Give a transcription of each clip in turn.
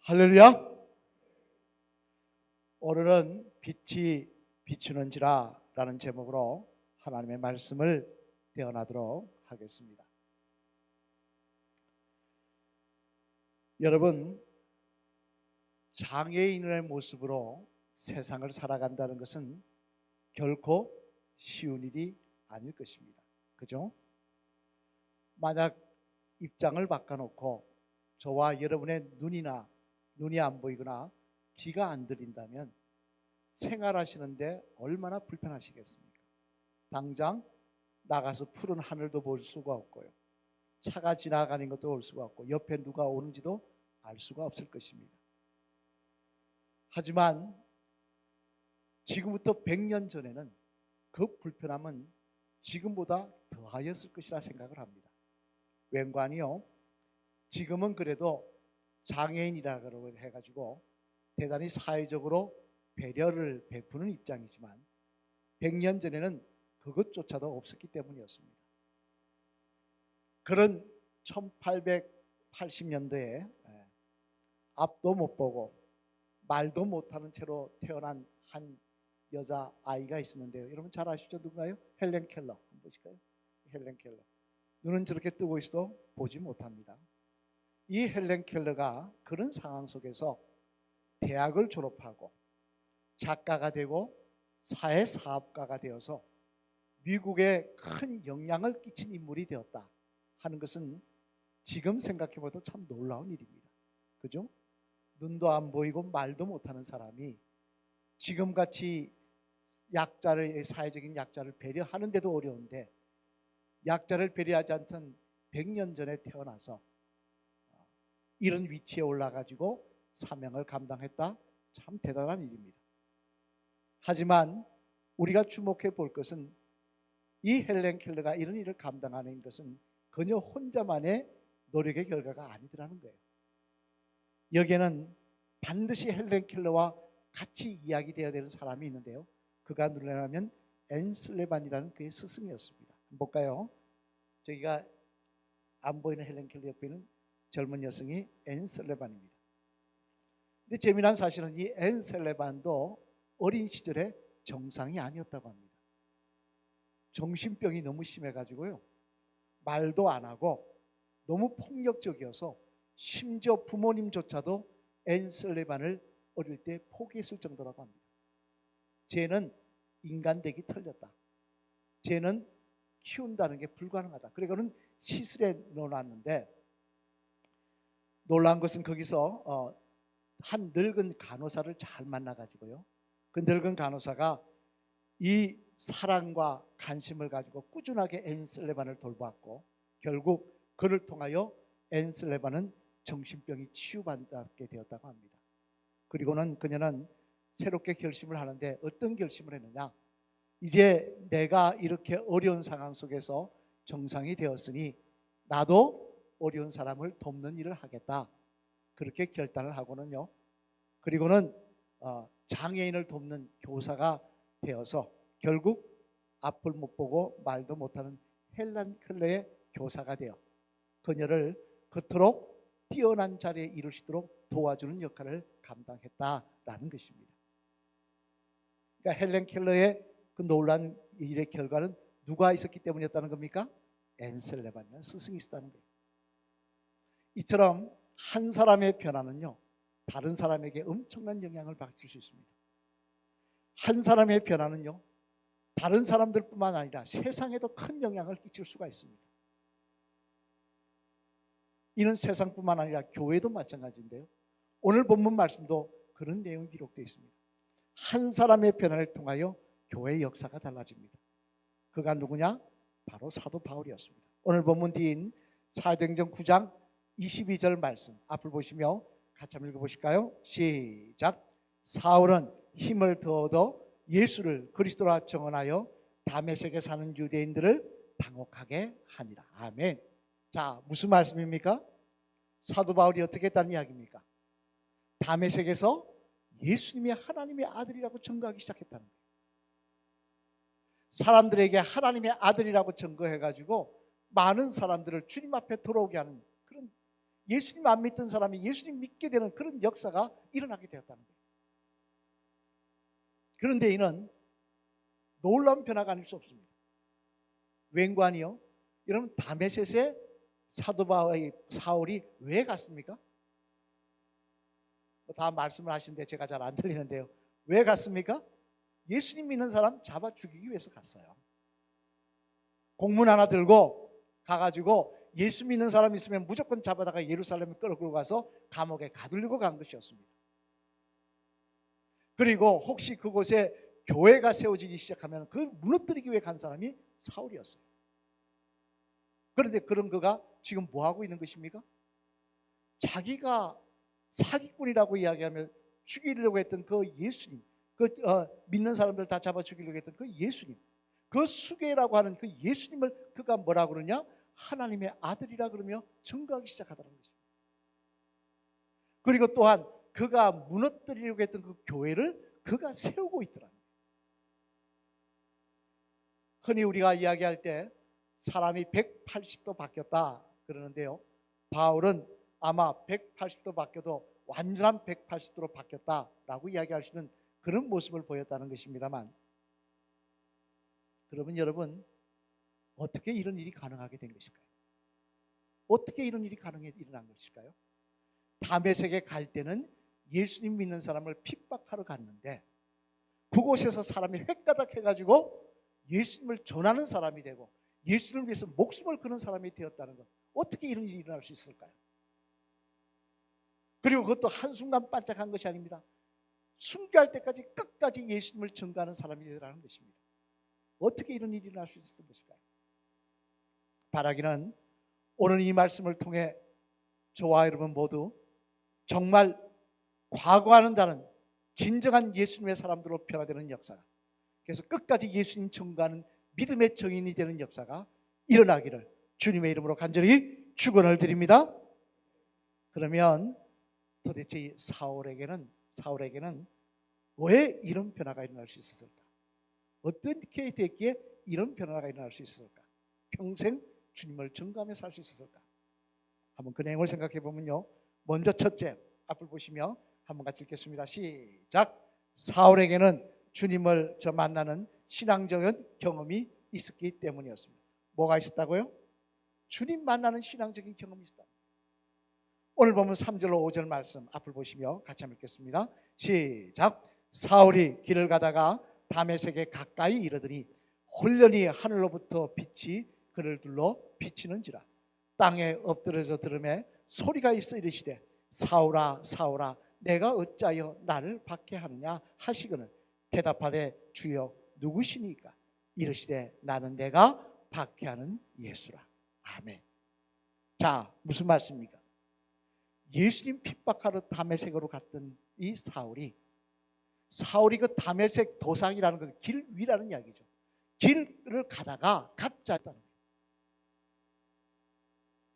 할렐루야. 오늘은 빛이 비추는지라 라는 제목으로 하나님의 말씀을 대언하도록 하겠습니다. 여러분, 장애인의 모습으로 세상을 살아간다는 것은 결코 쉬운 일이 아닐 것입니다. 그죠? 만약 입장을 바꿔놓고 저와 여러분의 눈이 안 보이거나 귀가 안 들린다면 생활하시는데 얼마나 불편하시겠습니까? 당장 나가서 푸른 하늘도 볼 수가 없고요. 차가 지나가는 것도 볼 수가 없고 옆에 누가 오는지도 알 수가 없을 것입니다. 하지만 지금부터 100년 전에는 그 불편함은 지금보다 더하였을 것이라 생각을 합니다. 웬관이요, 지금은 그래도 장애인이라고 해가지고 대단히 사회적으로 배려를 베푸는 입장이지만 100년 전에는 그것조차도 없었기 때문이었습니다. 그런 1880년도에 앞도 못 보고 말도 못하는 채로 태어난 한 여자아이가 있었는데요. 여러분 잘 아시죠? 누군가요? 헬렌 켈러. 한번 보실까요? 헬렌 켈러. 눈은 저렇게 뜨고 있어도 보지 못합니다. 이 헬렌 켈러가 그런 상황 속에서 대학을 졸업하고 작가가 되고 사회사업가가 되어서 미국에 큰 영향을 끼친 인물이 되었다 하는 것은 지금 생각해봐도 참 놀라운 일입니다. 그죠? 눈도 안 보이고 말도 못하는 사람이 지금같이 사회적인 약자를 배려하는데도 어려운데 약자를 배려하지 않던 100년 전에 태어나서 이런 위치에 올라가지고 사명을 감당했다. 참 대단한 일입니다. 하지만 우리가 주목해 볼 것은 이 헬렌 켈러가 이런 일을 감당하는 것은 그녀 혼자만의 노력의 결과가 아니더라는 거예요. 여기에는 반드시 헬렌 켈러와 같이 이야기되어야 되는 사람이 있는데요. 그가 누구냐면 앤 슬레반이라는 그의 스승이었습니다. 볼까요? 저기가 안 보이는 헬렌 켈러 옆에 있는 젊은 여성이 앤 슬레반입니다. 근데 재미난 사실은 이 앤 슬레반도 어린 시절에 정상이 아니었다고 합니다. 정신병이 너무 심해가지고요, 말도 안 하고 너무 폭력적이어서 심지어 부모님조차도 앤 슬레반을 어릴 때 포기했을 정도라고 합니다. 쟤는 인간 되기 틀렸다. 쟤는 키운다는 게 불가능하다. 그리고는 시설에 넣어놨는데 놀라운 것은 거기서 한 늙은 간호사를 잘 만나가지고요, 그 늙은 간호사가 이 사랑과 관심을 가지고 꾸준하게 앤 슬레반을 돌보았고 결국 그를 통하여 앤 슬레반은 정신병이 치유받게 되었다고 합니다. 그리고는 그녀는 새롭게 결심을 하는데 어떤 결심을 했느냐, 이제 내가 이렇게 어려운 상황 속에서 정상이 되었으니 나도 어려운 사람을 돕는 일을 하겠다, 그렇게 결단을 하고는요, 그리고는 장애인을 돕는 교사가 되어서 결국 앞을 못 보고 말도 못하는 헬렌 켈러의 교사가 되어 그녀를 그토록 뛰어난 자리에 이룰 수 있도록 도와주는 역할을 감당했다라는 것입니다. 그러니까 헬렌 켈러의 그 놀란 일의 결과는 누가 있었기 때문이었다는 겁니까? 앤 슬레반이라는 스승이 있었다는 거예요. 이처럼 한 사람의 변화는요, 다른 사람에게 엄청난 영향을 받을 수 있습니다. 한 사람의 변화는요, 다른 사람들뿐만 아니라 세상에도 큰 영향을 끼칠 수가 있습니다. 이는 세상뿐만 아니라 교회도 마찬가지인데요, 오늘 본문 말씀도 그런 내용이 기록되어 있습니다. 한 사람의 변화를 통하여 교회의 역사가 달라집니다. 그가 누구냐? 바로 사도 바울이었습니다. 오늘 본문 뒤인 사도행전 9장 22절 말씀 앞을 보시며 같이 한번 읽어보실까요? 시작. 사울은 힘을 더 얻어 예수를 그리스도라 정언하여 다메섹에 사는 유대인들을 당혹하게 하니라. 아멘. 자, 무슨 말씀입니까? 사도 바울이 어떻게 했다는 이야기입니까? 다메섹에서 예수님이 하나님의 아들이라고 증거하기 시작했다는 거예요. 사람들에게 하나님의 아들이라고 증거해가지고 많은 사람들을 주님 앞에 돌아오게 하는 그런 예수님 안 믿던 사람이 예수님 믿게 되는 그런 역사가 일어나게 되었다는 거예요. 그런데 이는 놀라운 변화가 아닐 수 없습니다. 웬관이요? 여러분, 다메섹에 사도 바울의 사울이 왜 갔습니까? 다 말씀을 하시는데 제가 잘 안 들리는데요. 왜 갔습니까? 예수님 믿는 사람 잡아 죽이기 위해서 갔어요. 공문 하나 들고 가가지고 예수 믿는 사람 있으면 무조건 잡아다가 예루살렘에 끌고 가서 감옥에 가두려고 간 것이었습니다. 그리고 혹시 그곳에 교회가 세워지기 시작하면 그걸 무너뜨리기 위해 간 사람이 사울이었어요. 그런데 그런 그가 지금 뭐 하고 있는 것입니까? 자기가 사기꾼이라고 이야기하며 죽이려고 했던 그 예수님, 믿는 사람들 다 잡아 죽이려고 했던 그 예수님, 그 수계라고 하는 그 예수님을 그가 뭐라 그러냐? 하나님의 아들이라 그러며 증거하기 시작하더라는 것입니다. 그리고 또한 그가 무너뜨리려고 했던 그 교회를 그가 세우고 있더라는 거예요. 흔히 우리가 이야기할 때 사람이 180도 바뀌었다 그러는데요, 바울은 아마 180도 바뀌어도 완전한 180도로 바뀌었다라고 이야기할 수 있는 그런 모습을 보였다는 것입니다만, 그러면 여러분, 어떻게 이런 일이 가능하게 된 것일까요? 어떻게 이런 일이 가능해 일어난 것일까요? 다메섹에 갈 때는 예수님 믿는 사람을 핍박하러 갔는데 그곳에서 사람이 획가닥해가지고 예수님을 전하는 사람이 되고 예수님을 위해서 목숨을 거는 사람이 되었다는 것, 어떻게 이런 일이 일어날 수 있을까요? 그리고 그것도 한순간 반짝한 것이 아닙니다. 순교할 때까지 끝까지 예수님을 전가하는 사람이 되라는 것입니다. 어떻게 이런 일이 일어날 수 있었던 것일까요? 바라기는 오늘 이 말씀을 통해 저와 여러분 모두 정말 과거와는 진정한 예수님의 사람들로 변화되는 역사가, 그래서 끝까지 예수님 전가하는 믿음의 정인이 되는 역사가 일어나기를 주님의 이름으로 간절히 축원을 드립니다. 그러면 도대체 이 사울에게는 왜 이런 변화가 일어날 수 있었을까? 어떻게 됐기에 이런 변화가 일어날 수 있었을까? 평생 주님을 전가하며 살 수 있었을까? 한번 그 내용을 생각해 보면요, 먼저 첫째, 앞을 보시며 한번 같이 읽겠습니다. 시작. 사울에게는 주님을 만나는 신앙적인 경험이 있었기 때문이었습니다. 뭐가 있었다고요? 주님 만나는 신앙적인 경험이 있었다. 오늘 보면 3절로 5절 말씀 앞을 보시며 같이 한번 읽겠습니다. 시작. 사울이 길을 가다가 다메섹에 가까이 이르더니 홀련히 하늘로부터 빛이 그를 둘러 비치는지라. 땅에 엎드려져 들음에 소리가 있어 이르시되 사울아 사울아 내가 어찌하여 나를 박해하느냐 하시거늘 대답하되 주여 누구시니까? 이르시되 나는 내가 박해하는 예수라. 아멘. 자, 무슨 말씀입니까? 예수님 핍박하러 다메섹으로 갔던 이 사울이 그 다메섹 도상이라는 것은 길 위라는 이야기죠. 길을 가다가 갑자기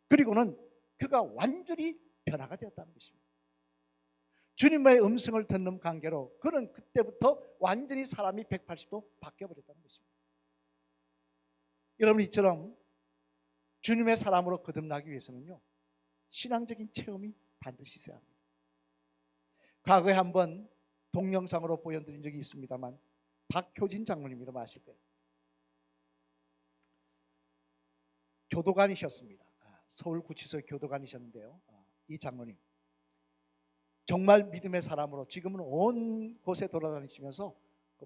그리고는 그가 완전히 변화가 되었다는 것입니다. 주님의 음성을 듣는 관계로 그는 그때부터 완전히 사람이 180도 바뀌어버렸다는 것입니다. 여러분, 이처럼 주님의 사람으로 거듭나기 위해서는요, 신앙적인 체험이 반드시 있어야 합니다. 과거에 한번 동영상으로 보여드린 적이 있습니다만 박효진 장로님이라고 아실 거예요. 교도관이셨습니다. 서울구치소 교도관이셨는데요, 이 장로님 정말 믿음의 사람으로 지금은 온 곳에 돌아다니시면서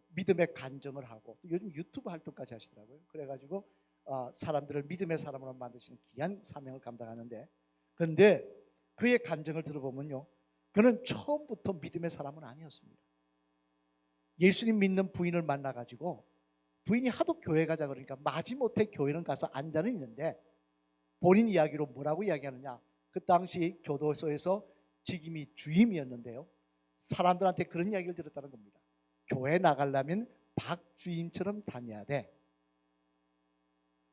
믿음의 간증을 하고 요즘 유튜브 활동까지 하시더라고요. 그래가지고 사람들을 믿음의 사람으로 만드시는 귀한 사명을 감당하는데, 그런데 그의 간증을 들어보면요, 그는 처음부터 믿음의 사람은 아니었습니다. 예수님 믿는 부인을 만나가지고 부인이 하도 교회 가자 그러니까 마지못해 교회는 가서 앉아는 있는데 본인 이야기로 뭐라고 이야기하느냐, 그 당시 교도소에서 직임이 주임이었는데요, 사람들한테 그런 이야기를 들었다는 겁니다. 교회 나가려면 박 주임처럼 다녀야 돼.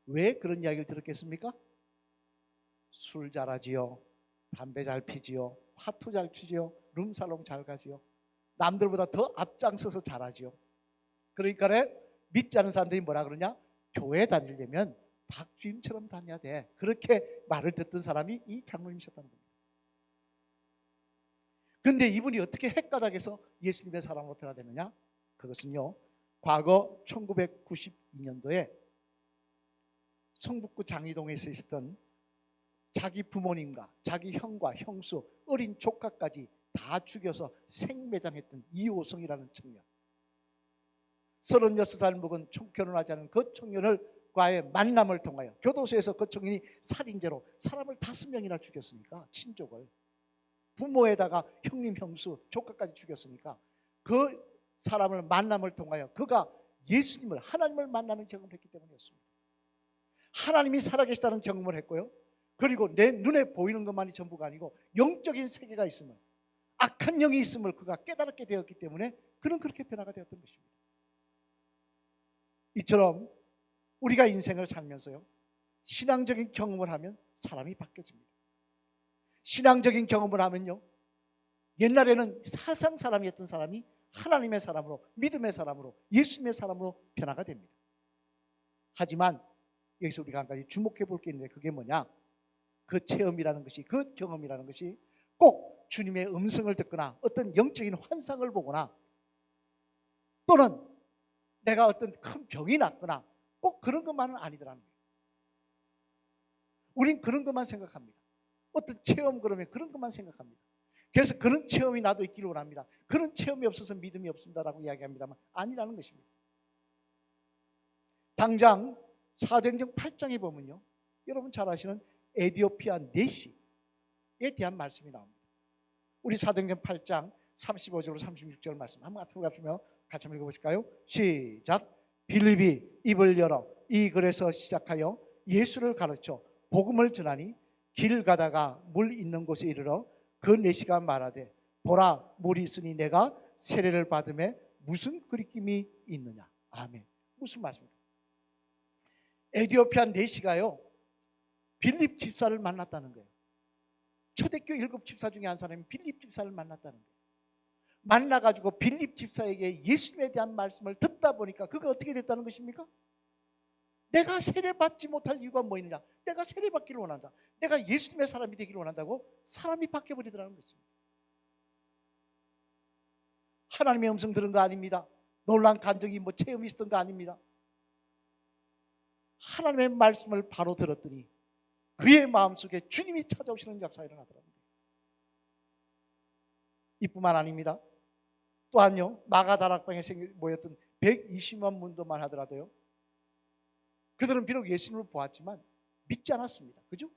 왜 그런 이야기를 들었겠습니까? 술 잘하지요, 담배 잘 피지요, 화투 잘 치지요, 룸살롱 잘 가지요, 남들보다 더 앞장서서 잘하지요. 그러니까 믿지 않는 사람들이 뭐라 그러냐, 교회 다니려면 박주임처럼 다녀야 돼. 그렇게 말을 듣던 사람이 이 장로님이셨다는 겁니다. 근데 이분이 어떻게 헷가닥에서 예수님의 사람으로 변화되느냐? 그것은요, 과거 1992년도에 성북구 장이동에서 있었던 자기 부모님과 자기 형과 형수, 어린 조카까지 다 죽여서 생매장했던 이호성이라는 청년, 36살 먹은 결혼하지 않은 그 청년과의 만남을 통하여 교도소에서 그 청년이 살인죄로 사람을 5명이나 죽였으니까, 친족을, 부모에다가 형님, 형수, 조카까지 죽였으니까 그 사람을 만남을 통하여 그가 예수님을, 하나님을 만나는 경험을 했기 때문이었습니다. 하나님이 살아계시다는 경험을 했고요, 그리고 내 눈에 보이는 것만이 전부가 아니고 영적인 세계가 있음을, 악한 영이 있음을 그가 깨달았게 되었기 때문에 그는 그렇게 변화가 되었던 것입니다. 이처럼 우리가 인생을 살면서요, 신앙적인 경험을 하면 사람이 바뀌어집니다. 신앙적인 경험을 하면요, 옛날에는 사상 사람이었던 사람이 하나님의 사람으로, 믿음의 사람으로, 예수님의 사람으로 변화가 됩니다. 하지만 여기서 우리가 한 가지 주목해 볼 게 있는데, 그게 뭐냐? 그 체험이라는 것이, 그 경험이라는 것이 꼭 주님의 음성을 듣거나 어떤 영적인 환상을 보거나 또는 내가 어떤 큰 병이 났거나 꼭 그런 것만은 아니더라는 거예요. 우린 그런 것만 생각합니다. 어떤 체험 그러면 그런 것만 생각합니다. 그래서 그런 체험이 나도 있기를 원합니다. 그런 체험이 없어서 믿음이 없습니다라고 이야기합니다만 아니라는 것입니다. 당장 사도행전 8장에 보면요, 여러분 잘 아시는 에디오피아 내시에 대한 말씀이 나옵니다. 우리 사도행전 8장 35절로 36절 말씀 한번 앞으로 가시면 같이 한번 읽어보실까요? 시작. 빌립이 입을 열어 이 글에서 시작하여 예수를 가르쳐 복음을 전하니 길 가다가 물 있는 곳에 이르러 그 내시가 말하되 보라, 물이 있으니 내가 세례를 받음에 무슨 거리낌이 있느냐. 아멘. 무슨 말씀입니까? 에디오피아 내시가요, 빌립 집사를 만났다는 거예요. 초대교 7 집사 중에 한 사람이 빌립 집사를 만났다는 거예요. 만나가지고 빌립 집사에게 예수님에 대한 말씀을 듣다 보니까 그가 어떻게 됐다는 것입니까? 내가 세례받지 못할 이유가 뭐 있느냐? 내가 세례받기를 원한다. 내가 예수님의 사람이 되기를 원한다고 사람이 바뀌어버리더라는 것입니다. 하나님의 음성 들은 거 아닙니다. 놀란 간증이 뭐 체험이 있었던 거 아닙니다. 하나님의 말씀을 바로 들었더니 그의 마음속에 주님이 찾아오시는 역사가 일어나더라고요. 이뿐만 아닙니다. 또한요, 마가다락방에 모였던 120만 문도만 하더라도요, 그들은 비록 예수님을 보았지만 믿지 않았습니다. 그죠?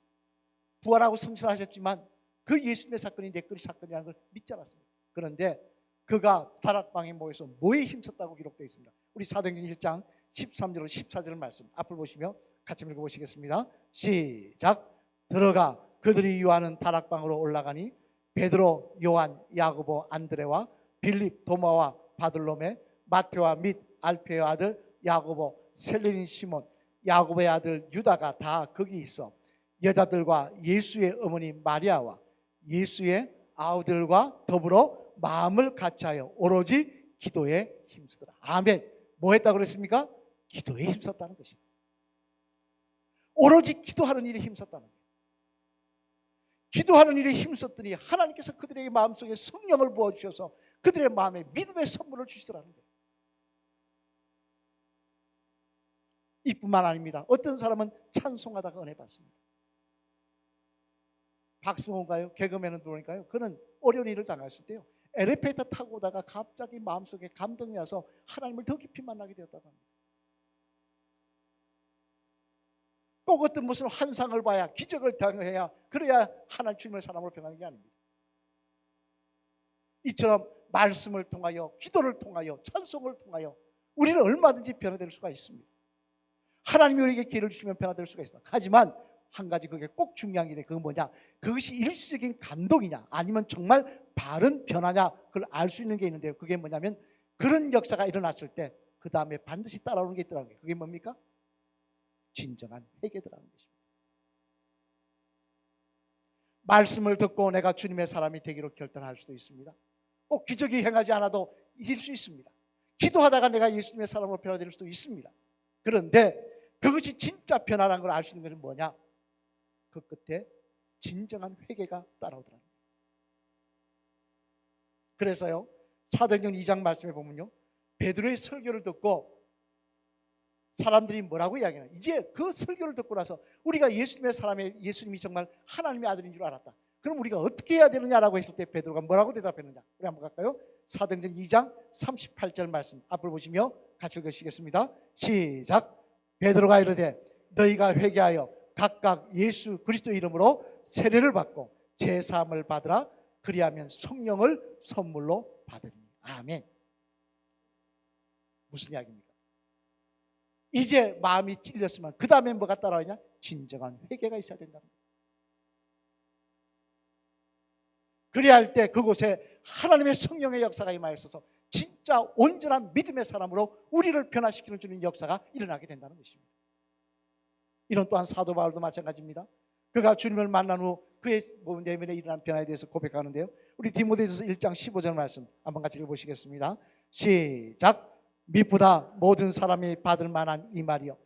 부활하고 성천하셨지만 그 예수님의 사건이 내 거리 사건이라는 걸 믿지 않았습니다. 그런데 그가 다락방에 모여서 뭐에 힘썼다고 기록되어 있습니다. 우리 사도행전 1장 13절로 14절 말씀 앞을 보시며 같이 읽어보시겠습니다. 시작. 들어가 그들이 유하는 다락방으로 올라가니 베드로, 요한, 야고보, 안드레와 빌립, 도마와 바들로메, 마테와 및 알페의 아들 야고보, 셀레인 시몬, 야고보의 아들 유다가 다 거기 있어 여자들과 예수의 어머니 마리아와 예수의 아우들과 더불어 마음을 같이하여 오로지 기도에 힘쓰더라. 아멘. 뭐 했다고 그랬습니까? 기도에 힘썼다는 것입니다. 오로지 기도하는 일에 힘썼다는 거예요. 기도하는 일에 힘썼더니 하나님께서 그들에게 마음속에 성령을 부어주셔서 그들의 마음에 믿음의 선물을 주시더라는 거예요. 이뿐만 아닙니다. 어떤 사람은 찬송하다가 은혜 받습니다. 박승호인가요? 개그맨은 누구니까요? 그는 어려운 일을 당했을 때요, 엘리베이터 타고 오다가 갑자기 마음속에 감동이 와서 하나님을 더 깊이 만나게 되었다고 합니다. 꼭 어떤 무슨 환상을 봐야, 기적을 당해야, 그래야 하나님 주님의 사람으로 변하는 게 아닙니다. 이처럼 말씀을 통하여, 기도를 통하여, 찬송을 통하여 우리는 얼마든지 변화될 수가 있습니다. 하나님이 우리에게 기회를 주시면 변화될 수가 있습니다. 하지만 한 가지 그게 꼭 중요한 게 있는데, 그건 뭐냐? 그것이 일시적인 감동이냐 아니면 정말 바른 변화냐, 그걸 알 수 있는 게 있는데요, 그게 뭐냐면 그런 역사가 일어났을 때 그 다음에 반드시 따라오는 게 있더라는 거예요. 그게 뭡니까? 진정한 회개더라는 것입니다. 말씀을 듣고 내가 주님의 사람이 되기로 결단할 수도 있습니다. 꼭 기적이 행하지 않아도 이길 수 있습니다. 기도하다가 내가 예수님의 사람으로 변화될 수도 있습니다. 그런데 그것이 진짜 변화라는 걸 알 수 있는 것은 뭐냐? 그 끝에 진정한 회개가 따라오더라는 거예요. 그래서요, 사도행전 2장 말씀에 보면요, 베드로의 설교를 듣고 사람들이 뭐라고 이야기하냐, 이제 그 설교를 듣고 나서 우리가 예수님이 정말 하나님의 아들인 줄 알았다. 그럼 우리가 어떻게 해야 되느냐라고 했을 때 베드로가 뭐라고 대답했느냐, 우리 한번 갈까요? 사도행전 2장 38절 말씀 앞을 보시며 같이 읽으시겠습니다. 시작. 베드로가 이르되 너희가 회개하여 각각 예수 그리스도 이름으로 세례를 받고 제사함을 받으라. 그리하면 성령을 선물로 받으리니. 아멘. 무슨 이야기입니까? 이제 마음이 찔렸으면 그 다음에 뭐가 따라오냐? 진정한 회개가 있어야 된다는 거예요. 그래야 할 때 그곳에 하나님의 성령의 역사가 임하여서 진짜 온전한 믿음의 사람으로 우리를 변화시키는 주님 역사가 일어나게 된다는 것입니다. 이런 또한 사도 바울도 마찬가지입니다. 그가 주님을 만난 후 그의 내면에 일어난 변화에 대해서 고백하는데요, 우리 디모데전서 1장 15절 말씀 한번 같이 읽어보시겠습니다. 시작. 미보다 모든 사람이 받을 만한 이 말이요,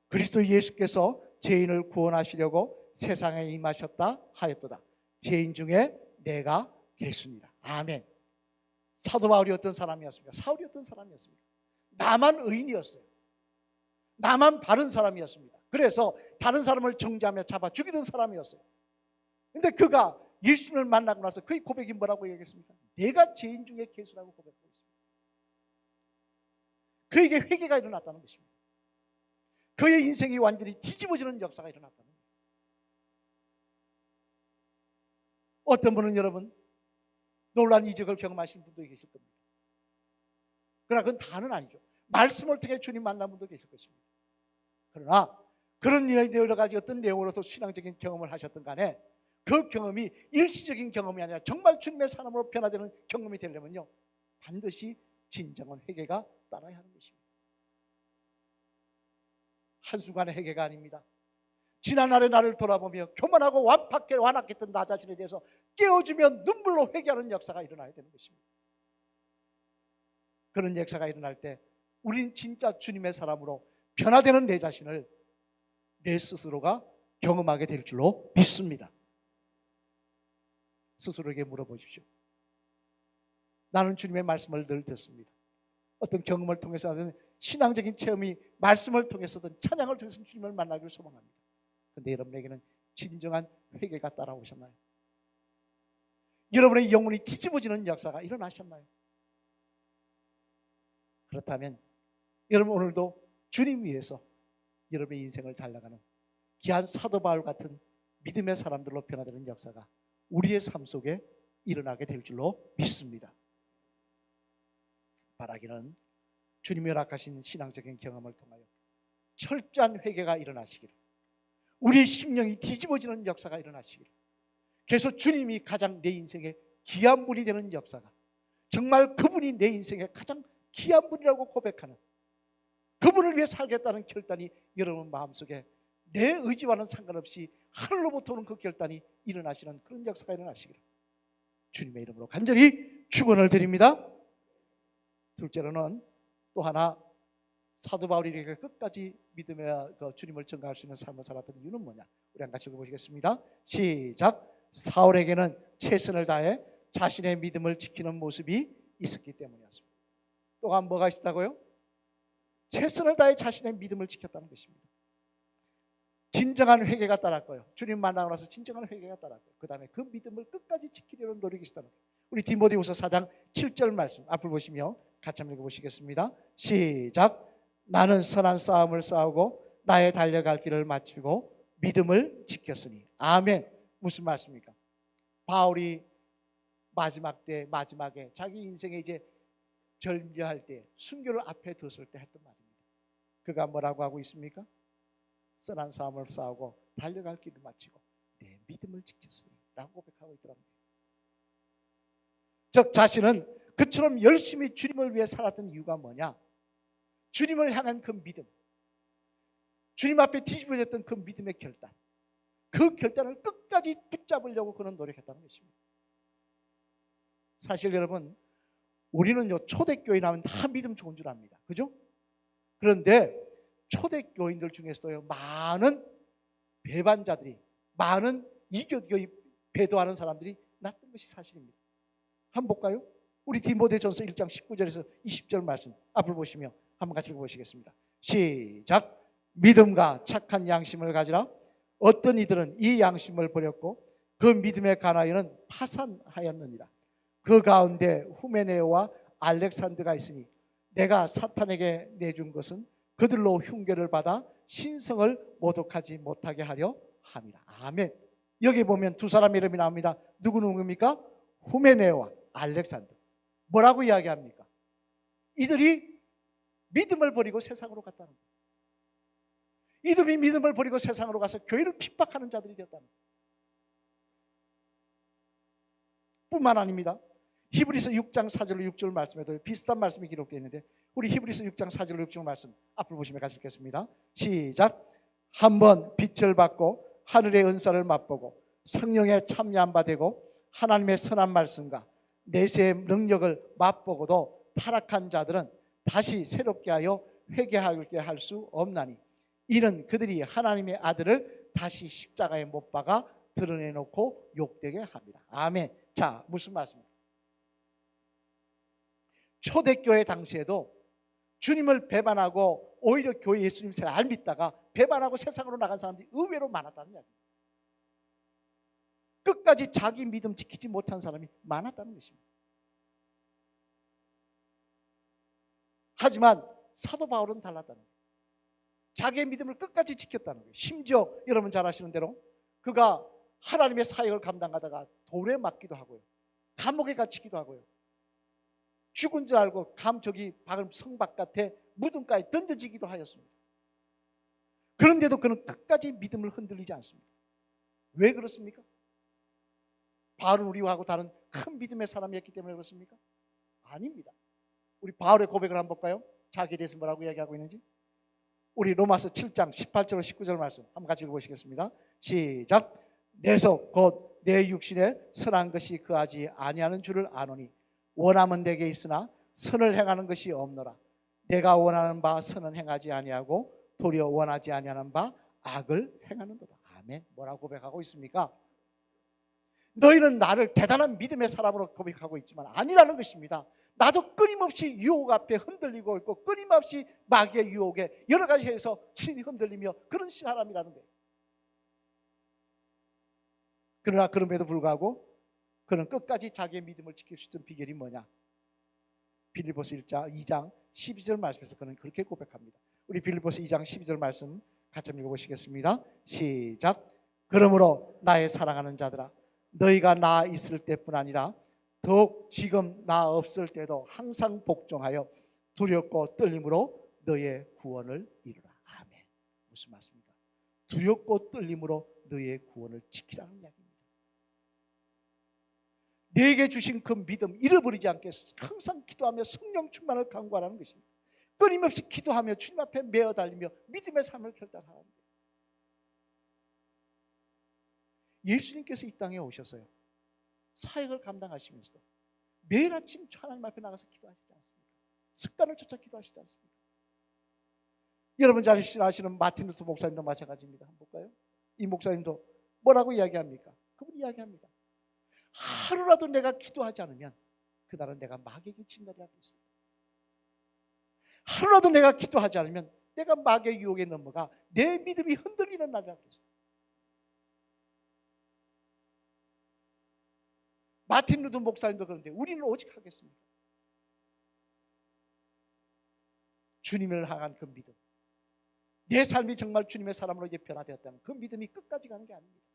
그리스도 예수께서 죄인을 구원하시려고 세상에 임하셨다 하였도다. 죄인 중에 내가 됐습니다. 아멘. 사도 바울이 어떤 사람이었습니까? 사울이 어떤 사람이었습니까? 나만 의인이었어요. 나만 바른 사람이었습니다. 그래서 다른 사람을 정죄하며 잡아 죽이던 사람이었어요. 근데 그가 예수님을 만나고 나서 그의 고백이 뭐라고 얘기했습니까? 내가 죄인 중에 괴수라고 고백하고 있습니다. 그에게 회개가 일어났다는 것입니다. 그의 인생이 완전히 뒤집어지는 역사가 일어났다는 거예요. 어떤 분은 여러분 놀란 이적을 경험하신 분도 계실 겁니다. 그러나 그건 다는 아니죠. 말씀을 통해 주님 만난 분도 계실 것입니다. 그러나 그런 여러 가지 어떤 내용으로서 신앙적인 경험을 하셨던 간에 그 경험이 일시적인 경험이 아니라 정말 주님의 사람으로 변화되는 경험이 되려면요, 반드시 진정한 회개가 따라야 하는 것입니다. 한순간의 회개가 아닙니다. 지난날의 나를 돌아보며 교만하고 완악했던 나 자신에 대해서 깨워주며 눈물로 회개하는 역사가 일어나야 되는 것입니다. 그런 역사가 일어날 때 우린 진짜 주님의 사람으로 변화되는 내 자신을 내 스스로가 경험하게 될 줄로 믿습니다. 스스로에게 물어보십시오. 나는 주님의 말씀을 늘 듣습니다. 어떤 경험을 통해서 하든 신앙적인 체험이 말씀을 통해서든 찬양을 통해서 주님을 만나기를 소망합니다. 그런데 여러분에게는 진정한 회개가 따라오셨나요? 여러분의 영혼이 뒤집어지는 역사가 일어나셨나요? 그렇다면 여러분 오늘도 주님 위해서 여러분의 인생을 달려가는 귀한 사도 바울 같은 믿음의 사람들로 변화되는 역사가 우리의 삶 속에 일어나게 될 줄로 믿습니다. 바라기는 주님이 허락하신 신앙적인 경험을 통하여 철저한 회개가 일어나시기를, 우리의 심령이 뒤집어지는 역사가 일어나시기를, 그래서 주님이 가장 내 인생의 귀한 분이 되는 역사가, 정말 그분이 내 인생의 가장 귀한 분이라고 고백하는, 그분을 위해 살겠다는 결단이 여러분 마음속에 내 의지와는 상관없이 하늘로부터 오는 그 결단이 일어나시는 그런 역사가 일어나시기를 주님의 이름으로 간절히 축원을 드립니다. 둘째로는 또 하나, 사도 바울이 이렇게 끝까지 믿음의 주님을 전가할 수 있는 삶을 살았던 이유는 뭐냐? 우리 같이 읽어보시겠습니다. 시작. 사울에게는 최선을 다해 자신의 믿음을 지키는 모습이 있었기 때문이었습니다. 또한 뭐가 있었다고요? 최선을 다해 자신의 믿음을 지켰다는 것입니다. 진정한 회개가 따랐고요, 주님 만나고 나서 진정한 회개가 따랐고요, 그 다음에 그 믿음을 끝까지 지키려는 노력이 있었다는 거예요. 우리 디모데후서 4장 7절 말씀 앞을 보시며 같이 한번 읽어보시겠습니다. 시작. 나는 선한 싸움을 싸우고 나의 달려갈 길을 마치고 믿음을 지켰으니. 아멘. 무슨 말씀입니까? 바울이 마지막에 자기 인생에 이제 절묘할 때, 순교를 앞에 뒀을 때 했던 말입니다. 그가 뭐라고 하고 있습니까? 선한 싸움을 싸우고 달려갈 길을 마치고 내 믿음을 지켰으니 라고 고백하고 있더랍니다. 즉 자신은 그처럼 열심히 주님을 위해 살았던 이유가 뭐냐? 주님을 향한 그 믿음, 주님 앞에 뒤집어졌던 그 믿음의 결단, 그 결단을 끝까지 붙잡으려고 그는 노력했다는 것입니다. 사실 여러분, 우리는요 초대교회 나오면 다 믿음 좋은 줄 압니다. 그죠? 그런데 초대교인들 중에서도요 많은 배반자들이, 많은 이교도교의 배도하는 사람들이 났던 것이 사실입니다. 한번 볼까요? 우리 디모데전서 1장 19절에서 20절 말씀 앞을 보시며 한번 같이 읽어보시겠습니다. 시작. 믿음과 착한 양심을 가지라. 어떤 이들은 이 양심을 버렸고 그 믿음에 관하여는 파산하였느니라. 그 가운데 후메네오와 알렉산드가 있으니 내가 사탄에게 내준 것은 그들로 흉계를 받아 신성을 모독하지 못하게 하려 함이라. 아멘. 여기 보면 두 사람의 이름이 나옵니다. 누구입니까? 후메네오와 알렉산드. 뭐라고 이야기합니까? 이들이 믿음을 버리고 세상으로 갔다는 거예요. 이들이 믿음을 버리고 세상으로 가서 교회를 핍박하는 자들이 되었다는 거예요. 뿐만 아닙니다. 히브리서 6장 4절로 6절 말씀에도 비슷한 말씀이 기록되어 있는데 우리 히브리서 6장 4절로 6절 말씀 앞을 보시면 같이 읽겠습니다. 시작. 한번 빛을 받고 하늘의 은사를 맛보고 성령에 참여한 바 되고 하나님의 선한 말씀과 내세의 능력을 맛보고도 타락한 자들은 다시 새롭게 하여 회개하게 할 수 없나니 이는 그들이 하나님의 아들을 다시 십자가에 못 박아 드러내놓고 욕되게 합니다. 아멘. 자, 무슨 말씀입니까? 초대교회 당시에도 주님을 배반하고 오히려 교회 예수님 잘 믿다가 배반하고 세상으로 나간 사람들이 의외로 많았다는 이야기입니다. 끝까지 자기 믿음 지키지 못한 사람이 많았다는 것입니다. 하지만 사도 바울은 달랐다는 거예요. 자기의 믿음을 끝까지 지켰다는 거예요. 심지어 여러분 잘 아시는 대로 그가 하나님의 사역을 감당하다가 돌에 맞기도 하고요. 감옥에 갇히기도 하고요. 죽은 줄 알고 박은 성 바깥에 무덤가에 던져지기도 하였습니다. 그런데도 그는 끝까지 믿음을 흔들리지 않습니다. 왜 그렇습니까? 바울은 우리하고 다른 큰 믿음의 사람이었기 때문에 그렇습니까? 아닙니다. 우리 바울의 고백을 한번 볼까요? 자기에 대해서 뭐라고 이야기하고 있는지. 우리 로마서 7장 18절 19절 말씀 한번 같이 읽어보시겠습니다. 시작. 내 속 곧 내 육신에 선한 것이 거하지 아니하는 줄을 아노니 원함은 내게 있으나 선을 행하는 것이 없노라. 내가 원하는 바 선은 행하지 아니하고 도리어 원하지 아니하는 바 악을 행하는도다. 아멘. 뭐라고 고백하고 있습니까? 너희는 나를 대단한 믿음의 사람으로 고백하고 있지만 아니라는 것입니다. 나도 끊임없이 유혹 앞에 흔들리고 있고 끊임없이 마귀의 유혹에 여러 가지 해서 신이 흔들리며 그런 사람이라는 거예요. 그러나 그럼에도 불구하고 그는 끝까지 자기의 믿음을 지킬 수 있던 비결이 뭐냐? 빌립보서 2장 12절 말씀에서 그는 그렇게 고백합니다. 우리 빌립보서 2장 12절 말씀 같이 한번 읽어보시겠습니다. 시작. 그러므로 나의 사랑하는 자들아 너희가 나 있을 때뿐 아니라 더욱 지금 나 없을 때도 항상 복종하여 두렵고 떨림으로 너의 구원을 이루라. 아멘. 무슨 말씀입니까? 두렵고 떨림으로 너의 구원을 지키라는 이야기입니다. 내게 주신 그 믿음 잃어버리지 않게 항상 기도하며 성령 충만을 간구하라는 것입니다. 끊임없이 기도하며 주님 앞에 매어 달리며 믿음의 삶을 결단하는 거예요. 예수님께서 이 땅에 오셔서요 사역을 감당하시면서도 매일 아침 하나님 앞에 나가서 기도하시지 않습니까? 습관을 쫓아 기도하시지 않습니까? 여러분 잘 아시는 마틴 루터 목사님도 마찬가지입니다. 한번 볼까요? 이 목사님도 뭐라고 이야기합니까? 그분이 이야기합니다. 하루라도 내가 기도하지 않으면 그날은 내가 마귀에게 진다라고 했습니다. 하루라도 내가 기도하지 않으면 내가 마귀의 유혹에 넘어가 내 믿음이 흔들리는 날이라고 했습니다. 마틴 루터 목사님도 그런데 우리는 오직 하겠습니까? 주님을 향한 그 믿음, 내 삶이 정말 주님의 사람으로 이제 변화되었다면 그 믿음이 끝까지 가는 게 아닙니다.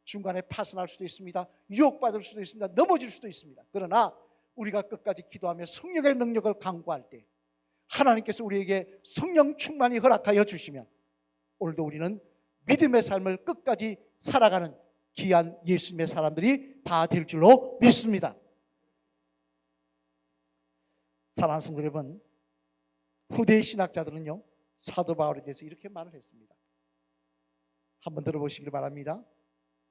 중간에 파산할 수도 있습니다. 유혹받을 수도 있습니다. 넘어질 수도 있습니다. 그러나 우리가 끝까지 기도하며 성령의 능력을 간구할 때 하나님께서 우리에게 성령 충만히 허락하여 주시면 오늘도 우리는 믿음의 삶을 끝까지 살아가는 귀한 예수님의 사람들이 다 될 줄로 믿습니다. 사랑하는 성도 여러분, 후대의 신학자들은요 사도 바울에 대해서 이렇게 말을 했습니다. 한번 들어보시길 바랍니다.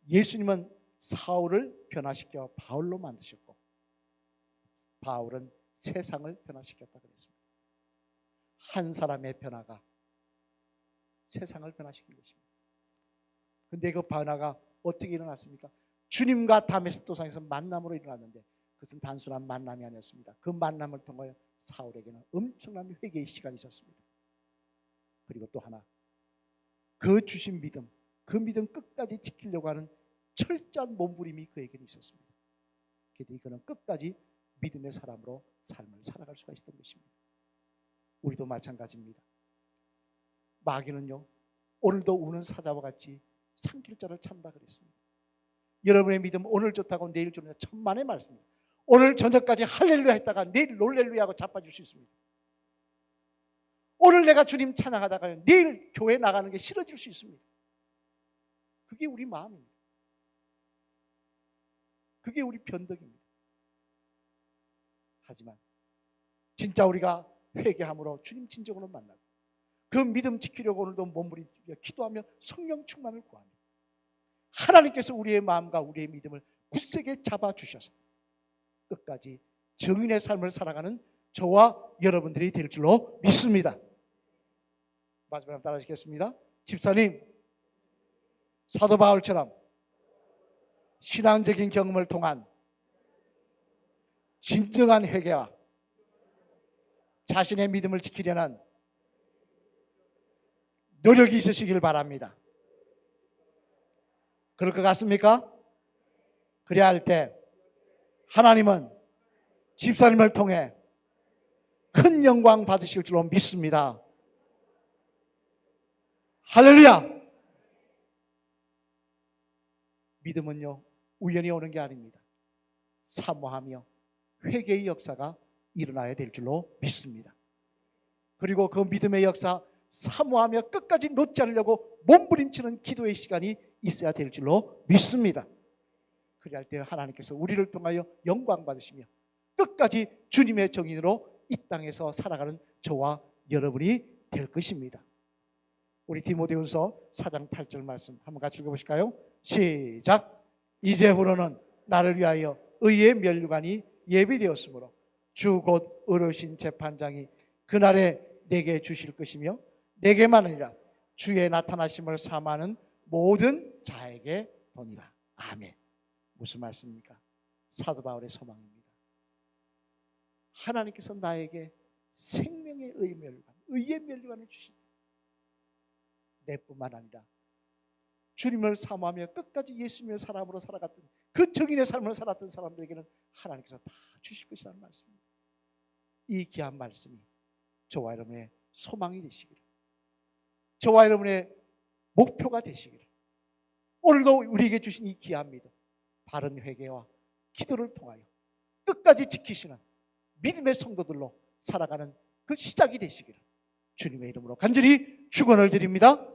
예수님은 사울을 변화시켜 바울로 만드셨고 바울은 세상을 변화시켰다 그랬습니다. 한 사람의 변화가 세상을 변화시킨 것입니다. 그런데 그 변화가 어떻게 일어났습니까? 주님과 다메섹 도상에서 만남으로 일어났는데 그것은 단순한 만남이 아니었습니다. 그 만남을 통하여 사울에게는 엄청난 회개의 시간이 있었습니다. 그리고 또 하나, 그 주신 믿음, 그 믿음 끝까지 지키려고 하는 철저한 몸부림이 그에게는 있었습니다. 그래서 그는 끝까지 믿음의 사람으로 삶을 살아갈 수가 있었던 것입니다. 우리도 마찬가지입니다. 마귀는요, 오늘도 우는 사자와 같이 산길자를 찾는다 그랬습니다. 여러분의 믿음 오늘 좋다고 내일 좋느냐 천만의 말씀입니다. 오늘 저녁까지 할렐루야 했다가 내일 롤렐루야 하고 자빠질 수 있습니다. 오늘 내가 주님 찬양하다가 내일 교회 나가는 게 싫어질 수 있습니다. 그게 우리 마음입니다. 그게 우리 변덕입니다. 하지만 진짜 우리가 회개함으로 주님 진정으로 만나고 그 믿음 지키려고 오늘도 몸부림치며 기도하며 성령 충만을 구하며 하나님께서 우리의 마음과 우리의 믿음을 굳세게 잡아주셔서 끝까지 정인의 삶을 살아가는 저와 여러분들이 될 줄로 믿습니다. 마지막으로 따라하시겠습니다. 집사님, 사도 바울처럼 신앙적인 경험을 통한 진정한 회개와 자신의 믿음을 지키려는 노력이 있으시길 바랍니다. 그럴 것 같습니까? 그래야 할 때 하나님은 집사님을 통해 큰 영광 받으실 줄로 믿습니다. 할렐루야! 믿음은요, 우연히 오는 게 아닙니다. 사모하며 회개의 역사가 일어나야 될 줄로 믿습니다. 그리고 그 믿음의 역사, 사모하며 끝까지 놓지 않으려고 몸부림치는 기도의 시간이 있어야 될 줄로 믿습니다. 그래야 할 때 하나님께서 우리를 통하여 영광 받으시며 끝까지 주님의 정인으로 이 땅에서 살아가는 저와 여러분이 될 것입니다. 우리 디모데후서 4장 8절 말씀 한번 같이 읽어보실까요? 시작! 이제후로는 나를 위하여 의의 면류관이 예비되었으므로 주 곧 어르신 재판장이 그날에 내게 주실 것이며 내게만 아니라 주의 나타나심을 사모하는 모든 자에게 도니라. 아멘. 무슨 말씀입니까? 사도 바울의 소망입니다. 하나님께서 나에게 생명의 의의 면류관을 주십니다. 내뿐만 아니라 주님을 사모하며 끝까지 예수님의 사람으로 살아갔던 그 정인의 삶을 살았던 사람들에게는 하나님께서 다 주실 것이라는 말씀입니다. 이 귀한 말씀이 저와 여러분의 소망이 되시기를, 저와 여러분의 목표가 되시기를, 오늘도 우리에게 주신 이 귀한 믿음, 바른 회개와 기도를 통하여 끝까지 지키시는 믿음의 성도들로 살아가는 그 시작이 되시기를 주님의 이름으로 간절히 축원을 드립니다.